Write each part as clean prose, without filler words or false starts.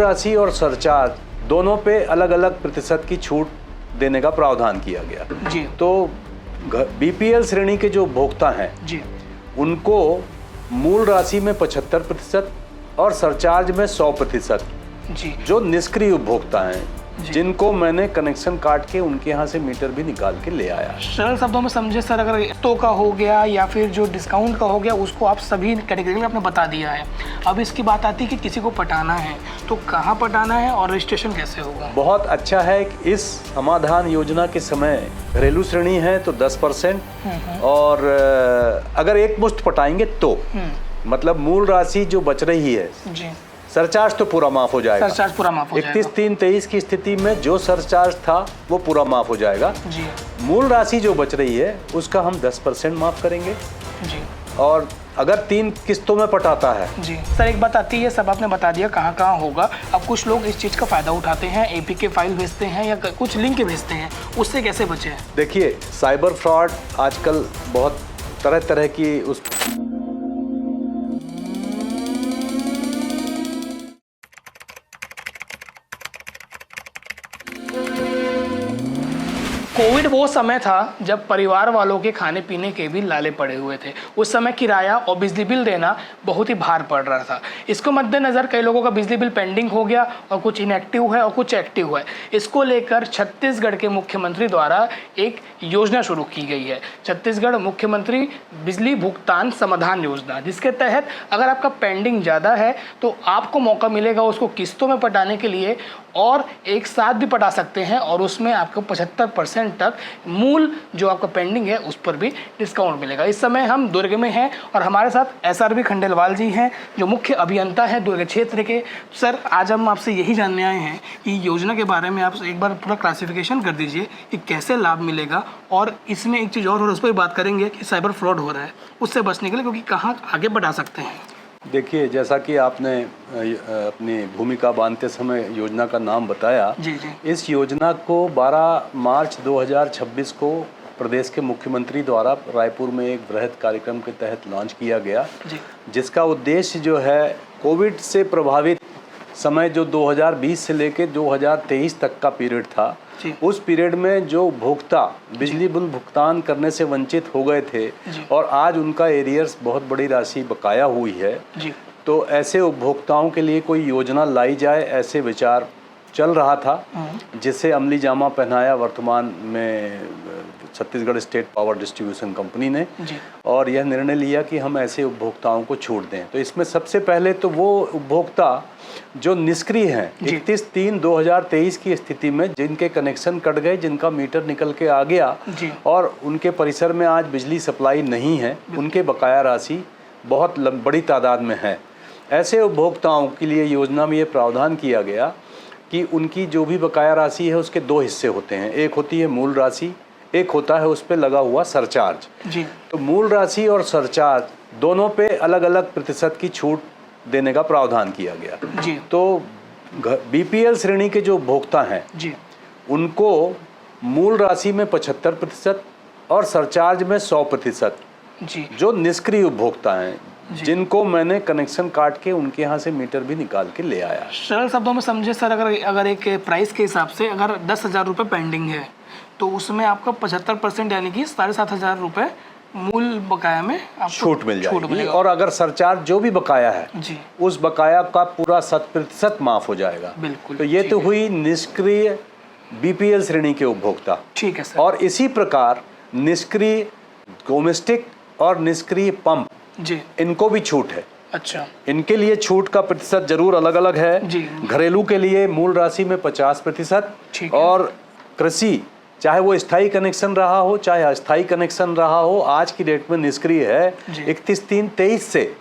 राशि और सरचार्ज दोनों पे अलग अलग प्रतिशत की छूट देने का प्रावधान किया गया जी। तो बीपीएल श्रेणी के जो उपभोक्ता हैं जी, उनको मूल राशि में 75% और सरचार्ज में 100%। जी, जो निष्क्रिय उपभोक्ता हैं जिनको मैंने कनेक्शन काट के उनके यहाँ से मीटर भी निकाल के ले आया। सरल शब्दों में समझे सर, अगर तो का हो गया या फिर जो डिस्काउंट का हो गया उसको आप सभी कैटेगरी में आपने बता दिया है। अब इसकी बात आती है कि किसी को पटाना है तो कहाँ पटाना है और रजिस्ट्रेशन कैसे होगा? बहुत अच्छा है कि इस समाधान योजना के समय घरेलू श्रेणी है तो 10% और अगर एक मुश्त पटाएंगे तो मतलब मूल राशि जो बच रही है जी, सरचार्ज तो पूरा माफ हो जाएगा। सरचार्ज पूरा माफ हो जाएगा। 31/3/23 की स्थिति में जो सरचार्ज था वो पूरा माफ हो जाएगा। जी, मूल राशि जो बच रही है उसका हम 10% माफ करेंगे जी, और अगर 3 किस्तों में पटाता है। जी सर, एक बात आती है, सब आपने बता दिया कहाँ कहाँ होगा। अब कुछ लोग इस चीज़ का फ़ायदा उठाते हैं, एपी के फाइल भेजते हैं या कुछ लिंक भेजते हैं, उससे कैसे बचे? देखिए साइबर फ्रॉड आजकल बहुत तरह तरह की उस कोविड वो समय था जब परिवार वालों के खाने पीने के भी लाले पड़े हुए थे। उस समय किराया और बिजली बिल देना बहुत ही भार पड़ रहा था। इसको मद्देनज़र कई लोगों का बिजली बिल पेंडिंग हो गया और कुछ इनएक्टिव है और कुछ एक्टिव है। इसको लेकर छत्तीसगढ़ के मुख्यमंत्री द्वारा एक योजना शुरू की गई है, छत्तीसगढ़ मुख्यमंत्री बिजली भुगतान समाधान योजना, जिसके तहत अगर आपका पेंडिंग ज़्यादा है तो आपको मौका मिलेगा उसको किस्तों में पटाने के लिए और एक साथ भी पटा सकते हैं और उसमें आपको 75% तक मूल जो आपका पेंडिंग है उस पर भी डिस्काउंट मिलेगा। इस समय हम दुर्ग में हैं और हमारे साथ SRB खंडेलवाल जी हैं जो मुख्य अभियंता हैं दुर्ग क्षेत्र के। सर, आज हम आपसे यही जानने आए हैं कि योजना के बारे में आप एक बार पूरा क्लासिफिकेशन कर दीजिए कि कैसे लाभ मिलेगा और इसमें एक चीज़ और उस पर भी बात करेंगे कि साइबर फ्रॉड हो रहा है उससे बचने के लिए क्योंकि कहाँ आगे बढ़ा सकते हैं। देखिए जैसा कि आपने अपनी भूमिका बांधते समय योजना का नाम बताया, जी जी, इस योजना को 12 मार्च 2026 को प्रदेश के मुख्यमंत्री द्वारा रायपुर में एक बृहद कार्यक्रम के तहत लॉन्च किया गया जी, जिसका उद्देश्य जो है कोविड से प्रभावित समय जो 2020 से लेकर 2023 तक का पीरियड था, उस पीरियड में जो उपभोक्ता बिजली बिल भुगतान करने से वंचित हो गए थे और आज उनका एरियर्स बहुत बड़ी राशि बकाया हुई है जी, तो ऐसे उपभोक्ताओं के लिए कोई योजना लाई जाए ऐसे विचार चल रहा था, जिसे अमली जामा पहनाया वर्तमान में Chhattisgarh state power distribution company ने और यह निर्णय लिया कि हम ऐसे उपभोक्ताओं को छूट दें। तो इसमें सबसे पहले तो वो उपभोक्ता जो निष्क्रिय हैं 31/3/2023 की स्थिति में जिनके कनेक्शन कट गए, जिनका मीटर निकल के आ गया और उनके परिसर में आज बिजली सप्लाई नहीं है, उनके बकाया राशि बहुत बड़ी तादाद में है। ऐसे उपभोक्ताओं के लिए योजना में ये प्रावधान किया गया कि उनकी जो भी बकाया राशि है उसके 2 हिस्से होते हैं, एक होती है मूल राशि, एक होता है उस पर लगा हुआ सरचार्ज। तो मूल राशि और सरचार्ज दोनों पे अलग अलग प्रतिशत की छूट देने का प्रावधान किया गया जी। तो बीपीएल श्रेणी के जो उपभोक्ता हैं उनको मूल राशि में 75% और सरचार्ज में 100%। जो निष्क्रिय उपभोक्ता हैं जिनको मैंने कनेक्शन काट के उनके यहाँ से मीटर भी निकाल के ले आया। सरल शब्दों में समझे सर, अगर एक प्राइस के हिसाब से अगर 10,000 रुपये पेंडिंग है तो उसमें आपका 75% यानी कि 7,500 रुपये मूल बकाया में आपको छूट मिल जाएगी और अगर सरचार्ज जो भी बकाया है उस बकाया का पूरा 100% माफ हो जाएगा। बिल्कुल। तो ये तो हुई निष्क्रिय बीपीएल श्रेणी के उपभोक्ता। ठीक है सर। और इसी प्रकार निष्क्रिय डोमेस्टिक और निष्क्रिय पंप इनको भी छूट है। अच्छा, इनके लिए छूट का प्रतिशत जरूर अलग अलग है जी। घरेलू के लिए मूल राशि में 50% और कृषि चाहे वो स्थायी कनेक्शन रहा हो चाहे अस्थायी कनेक्शन रहा हो, आज की डेट में निष्क्रिय है 31/3/23 से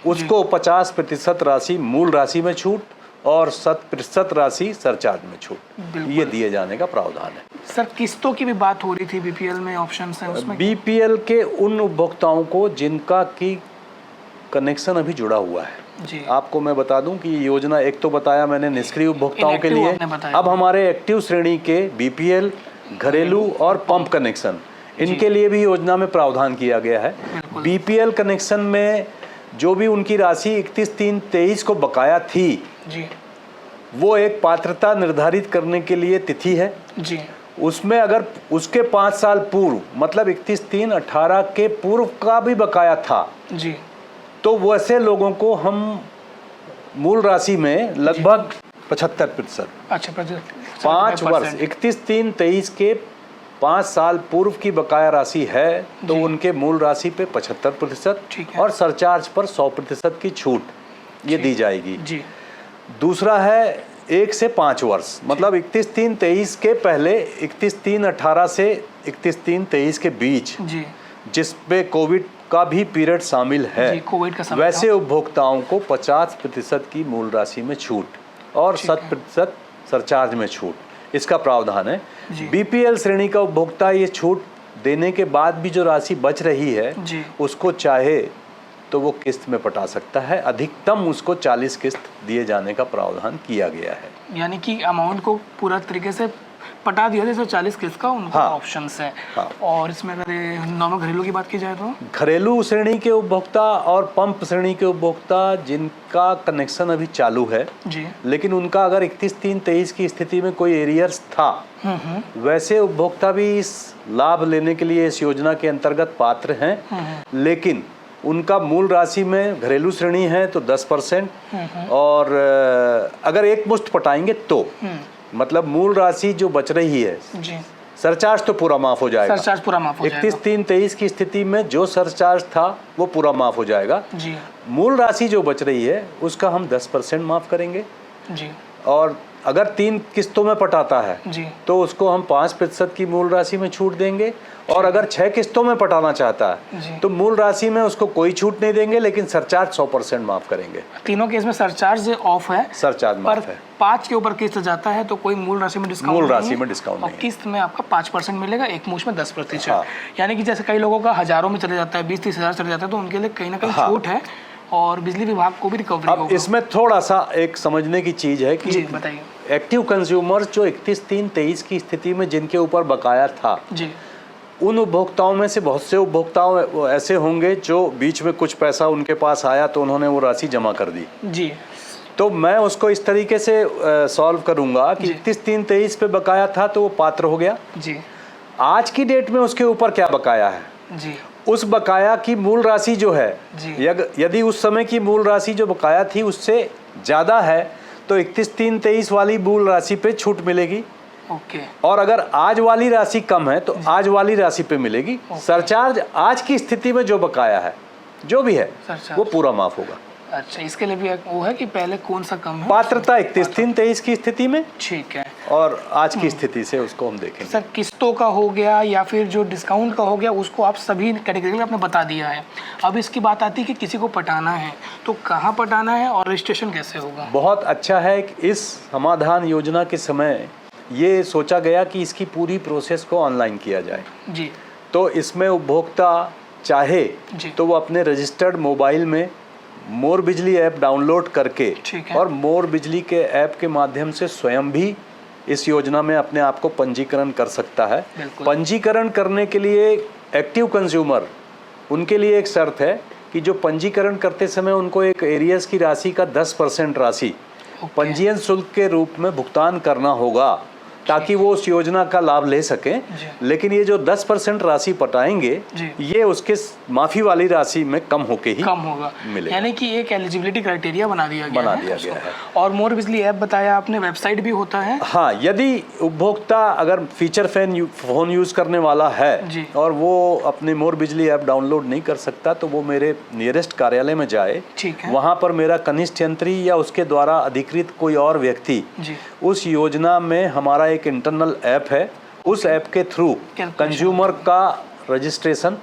उसको 50% राशि मूल राशि में छूट और 100% राशि सरचार्ज में छूट ये दिए जाने का प्रावधान है। सर, किस्तों की भी बात हो रही थी, बीपीएल में ऑप्शन है उसमें? बीपीएल के उन उपभोक्ताओं को जिनका की कनेक्शन अभी जुड़ा हुआ है। आपको मैं बता दूं कि ये योजना एक तो बताया मैंने निष्क्रिय उपभोक्ताओं के लिए, अब हमारे एक्टिव श्रेणी के बीपीएल घरेलू और पंप कनेक्शन इनके लिए भी योजना में प्रावधान किया गया है। बीपीएल कनेक्शन में जो भी उनकी राशि 31/3/23 को बकाया थी वो एक पात्रता निर्धारित करने के लिए तिथि है जी। उसमें अगर उसके 5 साल पूर्व मतलब 31/3/18 के पूर्व का भी बकाया था जी, तो वैसे लोगों को हम मूल राशि में लगभग 75%, अच्छा 5 वर्ष 31/3/23 के 5 साल पूर्व की बकाया राशि है तो जी। उनके मूल राशि पे 75% ठीक है। और सरचार्ज पर 100% की छूट ये दी जाएगी। जी, दूसरा है 1 से 5 वर्ष मतलब 31/3/23 के पहले 31/3/18 से 31/3/23 के बीच जी, जिसपे कोविड का भी पीरियड शामिल है जी, कोविड का समय वैसे था। उपभोक्ताओं को 50% की मूल राशि में छूट और ठीक है। 100% सरचार्ज में छूट इसका प्रावधान है। जी। बीपीएल श्रेणी का उपभोक्ता ये छूट देने के बाद भी जो राशि बच रही है जी। उसको चाहे तो वो किस्त में पटा सकता है। अधिकतम उसको 40 किस्त दिए जाने का प्रावधान किया गया है। यानी कि अमाउंट को पूरा तरीके से पटा दिया जैसे 40 किस्त का उनका हाँ। ऑप्शंस है। हाँ। और इसमें अगर नॉर्मल घरेलू की बात की जाए तो घरेलू श्रेणी के उपभोक्ता और पंप श्रेणी के उपभोक्ता जिनका कनेक्शन अभी चालू है जी, लेकिन उनका अगर 31/3/23 की स्थिति में कोई एरियर्स था वैसे उपभोक्ता भी इस लाभ लेने के लिए इस योजना के अंतर्गत पात्र हैं। लेकिन उनका मूल राशि में घरेलू श्रेणी है तो 10% और अगर एक मुश्त पटाएंगे तो मतलब मूल राशि जो बच रही है जी, सरचार्ज तो पूरा माफ हो जाएगा। सरचार्ज पूरा माफ हो जाएगा। 31/3/23 की स्थिति में जो सरचार्ज था वो पूरा माफ हो जाएगा। जी, मूल राशि जो बच रही है उसका हम 10% माफ करेंगे जी, और अगर 3 किस्तों में पटाता है जी, तो उसको हम 5% की मूल राशि में छूट देंगे और अगर 6 किस्तों में पटाना चाहता जी। है तो मूल राशि में उसको कोई छूट नहीं देंगे लेकिन सरचार्ज 100% माफ करेंगे। तीनों केस में सरचार्ज ऑफ है सरचार्ज पर माफ है। 5 के ऊपर किस्त जाता है तो कोई मूल राशि में डिस्काउंट मूल नहीं राशि है। में डिस्काउंट और नहीं है। किस्त में आपका 5% मिलेगा, एक मुश्त में 10%। हाँ। यानी कि जैसे कई लोगों का हजारों में चले जाता है, 20-30 हज़ार चले जाता है तो उनके लिए कहीं ना कहीं हाँ। छूट है और बिजली विभाग को भी रिकवरी अब होगा। इसमें थोड़ा सा एक समझने की चीज है जी, कि बताइए। एक्टिव कंज्यूमर्स जो 31/3/23 की स्थिति में जिनके ऊपर बकाया था जी, उन उपभोक्ताओं में से बहुत से उपभोक्ताओं ऐसे होंगे जो बीच में कुछ पैसा उनके पास आया तो उन्होंने वो राशि जमा कर दी। जी, तो मैं उसको इस तरीके से सॉल्व करूंगा कि जी। 31/3/23 पे बकाया था तो वो पात्र हो गया। जी, आज की डेट में उसके ऊपर क्या बकाया है जी, उस बकाया की मूल राशि जो है जी। यदि उस समय की मूल राशि जो बकाया थी उससे ज़्यादा है तो 31/3/23 वाली मूल राशि पे छूट मिलेगी ओके, और अगर आज वाली राशि कम है तो आज वाली राशि पे मिलेगी। सरचार्ज आज की स्थिति में जो बकाया है जो भी है सरचार्ज। वो पूरा माफ होगा। अच्छा, इसके लिए भी वो है कि पहले कौन सा कम है। पात्रता 31/3/23 की स्थिति में ठीक है और आज की स्थिति से उसको हम देखेंगे। सर, किस्तों का हो गया या फिर जो डिस्काउंट का हो गया उसको आप सभी कैटेगरी आपने बता दिया है। अब इसकी बात आती है कि किसी को पटाना है तो कहाँ पटाना है और रजिस्ट्रेशन कैसे होगा। बहुत अच्छा है कि इस समाधान योजना के समय ये सोचा गया कि इसकी पूरी प्रोसेस को ऑनलाइन किया जाए। जी, तो इसमें उपभोक्ता चाहे जी। तो वो अपने रजिस्टर्ड मोबाइल में मोर बिजली ऐप डाउनलोड करके ठीक है। और मोर बिजली के ऐप के माध्यम से स्वयं भी इस योजना में अपने आप को पंजीकरण कर सकता है। बिल्कुल। पंजीकरण करने के लिए एक्टिव कंज्यूमर उनके लिए एक शर्त है कि जो पंजीकरण करते समय उनको एक एरियर्स की राशि का 10% राशि पंजीयन शुल्क के रूप में भुगतान करना होगा ताकि वो उस योजना का लाभ ले सकें। लेकिन ये जो 10% राशि पटाएंगे जी। ये उसके माफी वाली राशि में कम होके ही कम होगा, मिलेगा। यानी कि एक एलिजिबिलिटी क्राइटेरिया बना दिया गया है। और मोर बिजली ऐप बताया आपने, वेबसाइट भी होता है। हाँ, यदि उपभोक्ता अगर फीचर फोन यूज करने वाला है जी। और वो अपने मोर बिजली ऐप डाउनलोड नहीं कर सकता तो वो मेरे नियरेस्ट कार्यालय में जाए। ठीक है। वहाँ पर मेरा कनिष्ठ यंत्री या उसके द्वारा अधिकृत कोई और व्यक्ति जी। उस योजना में हमारा एक इंटरनल ऐप है, उस ऐप के थ्रू कंज्यूमर का रजिस्ट्रेशन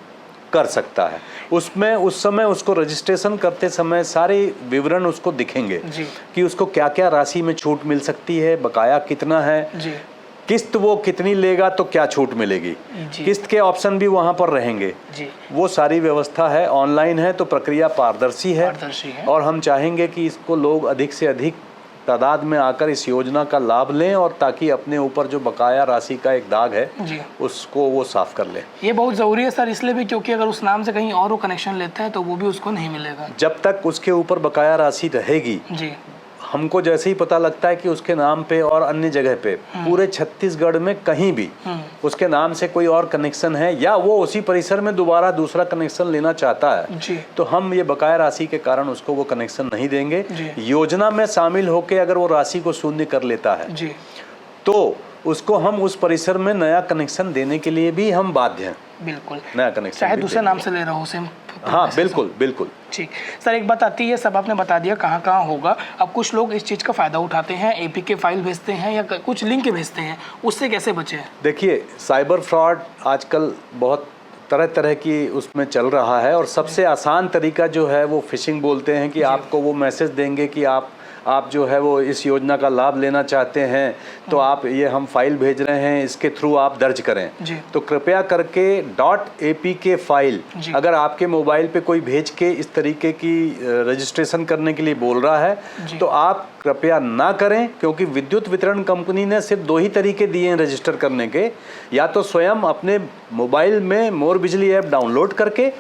कर सकता है। उसमें उस समय उसको रजिस्ट्रेशन करते समय सारे विवरण उसको दिखेंगे जी। कि उसको क्या क्या राशि में छूट मिल सकती है, बकाया कितना है, जी। किस्त वो कितनी लेगा तो क्या छूट मिलेगी, जी। किस्त के ऑप्शन भी वहाँ पर रहेंगे। जी। वो सारी व्यवस्था है, ऑनलाइन है तो प्रक्रिया पारदर्शी है और हम चाहेंगे कि इसको लोग अधिक से अधिक तादाद में आकर इस योजना का लाभ लें और ताकि अपने ऊपर जो बकाया राशि का एक दाग है जी। उसको वो साफ कर लें। ये बहुत ज़रूरी है सर, इसलिए भी क्योंकि अगर उस नाम से कहीं और वो कनेक्शन लेता है तो वो भी उसको नहीं मिलेगा जब तक उसके ऊपर बकाया राशि रहेगी जी। हमको जैसे ही पता लगता है कि उसके नाम पे और अन्य जगह पे पूरे छत्तीसगढ़ में कहीं भी उसके नाम से कोई और कनेक्शन है या वो उसी परिसर में दोबारा दूसरा कनेक्शन लेना चाहता है जी। तो हम ये बकाया राशि के कारण उसको वो कनेक्शन नहीं देंगे। योजना में शामिल होकर अगर वो राशि को शून्य कर लेता है जी। तो उसको हम उस परिसर में नया कनेक्शन देने के लिए भी हम बाध्य हैं। बिल्कुल, नया कनेक्शन चाहे दूसरे नाम से ले रहा हो सेम। हाँ बिल्कुल बिल्कुल। ठीक सर, एक बात आती है, सब आपने बता दिया कहाँ कहाँ होगा। अब कुछ लोग इस चीज़ का फ़ायदा उठाते हैं, APK फाइल भेजते हैं या कुछ लिंक भेजते हैं, उससे कैसे बचें? देखिए, साइबर फ्रॉड आजकल बहुत तरह तरह की उसमें चल रहा है और सबसे आसान तरीका जो है वो फिशिंग बोलते हैं कि आपको वो मैसेज देंगे कि आप जो है वो इस योजना का लाभ लेना चाहते हैं तो आप ये हम फाइल भेज रहे हैं, इसके थ्रू आप दर्ज करें। तो कृपया करके .apk फाइल अगर आपके मोबाइल पे कोई भेज के इस तरीके की रजिस्ट्रेशन करने के लिए बोल रहा है तो आप कृपया ना करें, क्योंकि विद्युत वितरण कंपनी ने सिर्फ 2 ही तरीके दिए हैं रजिस्टर करने के, या तो स्वयं अपने मोबाइल में मोर बिजली ऐप डाउनलोड करके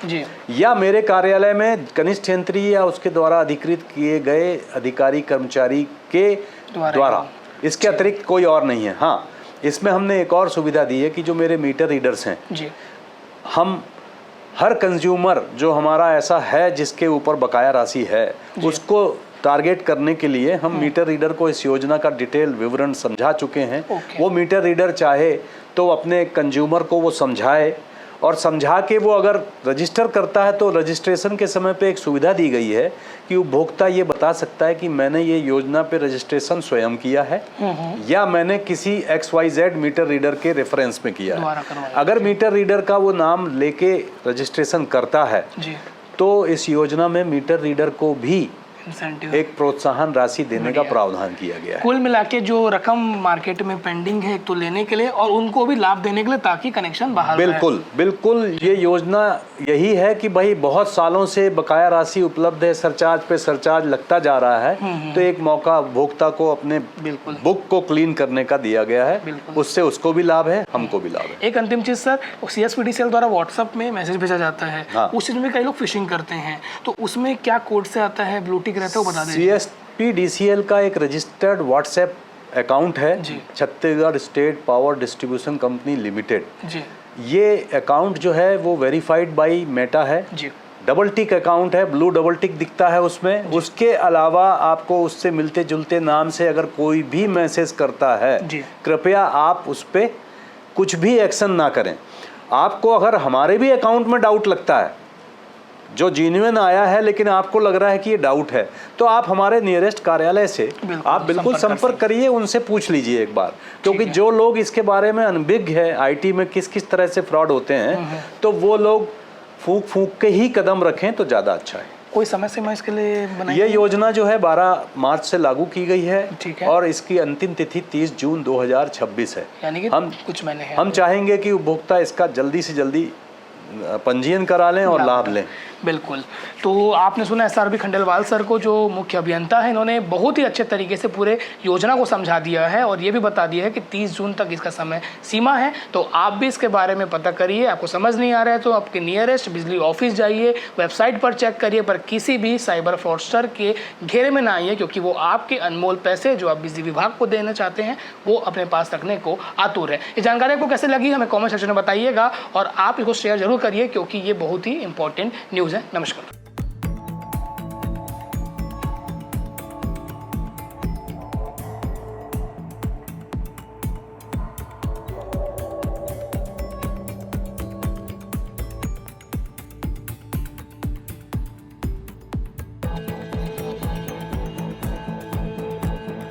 या मेरे कार्यालय में कनिष्ठ यंत्री या उसके द्वारा अधिकृत किए गए अधिकारी कर्मचारी के द्वारा। इसके अतिरिक्त कोई और नहीं है। हाँ, इसमें हमने एक और सुविधा दी है कि जो मेरे मीटर रीडर्स हैं, हम हर कंज्यूमर जो हमारा ऐसा है जिसके ऊपर बकाया राशि है उसको टारगेट करने के लिए हम मीटर रीडर को इस योजना का डिटेल विवरण समझा चुके हैं। वो मीटर रीडर चाहे तो अपने कंज्यूमर को वो समझाए और समझा के वो अगर रजिस्टर करता है तो रजिस्ट्रेशन के समय पे एक सुविधा दी गई है कि उपभोक्ता ये बता सकता है कि मैंने ये योजना पे रजिस्ट्रेशन स्वयं किया है या मैंने किसी XYZ मीटर रीडर के रेफरेंस में किया है। अगर मीटर रीडर का वो नाम लेके रजिस्ट्रेशन करता है तो इस योजना में मीटर रीडर को भी एक प्रोत्साहन राशि देने का प्रावधान किया गया है। कुल मिला के जो रकम मार्केट में पेंडिंग है, एक तो लेने के लिए और उनको भी लाभ देने के लिए ताकि कनेक्शन बाहर बिल्कुल बिल्कुल। ये योजना यही है कि भाई बहुत सालों से बकाया राशि उपलब्ध है, सरचार्ज पे सरचार्ज लगता जा रहा है, तो एक मौका उपभोक्ता को अपने बुक को क्लीन करने का दिया गया है। उससे उसको भी लाभ है, हमको भी लाभ है। एक अंतिम चीज सर, CSPDCL द्वारा व्हाट्सएप में मैसेज भेजा जाता है, उस चीज में कई लोग फिशिंग करते हैं, तो उसमें क्या कोड से आता है, ब्लू टिक रहता है, वो बता दें। CSPDCL का एक रजिस्टर्ड व्हाट्सएप अकाउंट है, Chhattisgarh state power distribution company limited. ये अकाउंट जो है वो वेरीफाइड बाय मेटा है, डबल टिक अकाउंट है, ब्लू डबल टिक दिखता है उसमें। उसके अलावा आपको उससे मिलते जुलते नाम से अगर कोई भी मैसेज करता है, कृपया आप उस पर कुछ भी एक्शन ना करें। आपको अगर हमारे भी अकाउंट में डाउट लगता है जो जेन्युइन आया है लेकिन आपको लग रहा है कि ये डाउट है, तो आप हमारे नियरेस्ट कार्यालय से आप बिल्कुल संपर्क करिए, उनसे पूछ लीजिए एक बार, क्योंकि जो लोग इसके बारे में अनभिज्ञ है IT में किस किस तरह से फ्रॉड होते हैं, तो वो लोग फूंक फूंक के ही कदम रखें तो ज़्यादा अच्छा है। कोई समय सीमा इसके लिए बनाई? ये योजना जो है 12 मार्च से लागू की गई है, और इसकी अंतिम तिथि 30 जून 2026 है। यानी कि कुछ महीने हैं। हम चाहेंगे कि उपभोक्ता इसका जल्दी से जल्दी पंजीयन करा लें और लाभ लें। बिल्कुल। तो आपने सुना SRB खंडेलवाल सर को, जो मुख्य अभियंता है, इन्होंने बहुत ही अच्छे तरीके से पूरे योजना को समझा दिया है और ये भी बता दिया है कि 30 जून तक इसका समय सीमा है। तो आप भी इसके बारे में पता करिए। आपको समझ नहीं आ रहा है तो आपके नियरेस्ट बिजली ऑफिस जाइए, वेबसाइट पर चेक करिए, पर किसी भी साइबर फ्रॉडस्टर के घेरे में ना आइए, क्योंकि वो आपके अनमोल पैसे जो आप बिजली विभाग को देना चाहते हैं वो अपने पास रखने को आतुर है। ये जानकारी आपको कैसे लगी हमें कॉमेंट सेक्शन में बताइएगा और आप इसको शेयर जरूर करिए, क्योंकि ये बहुत ही इंपॉर्टेंट न्यूज़ है। नमस्कार।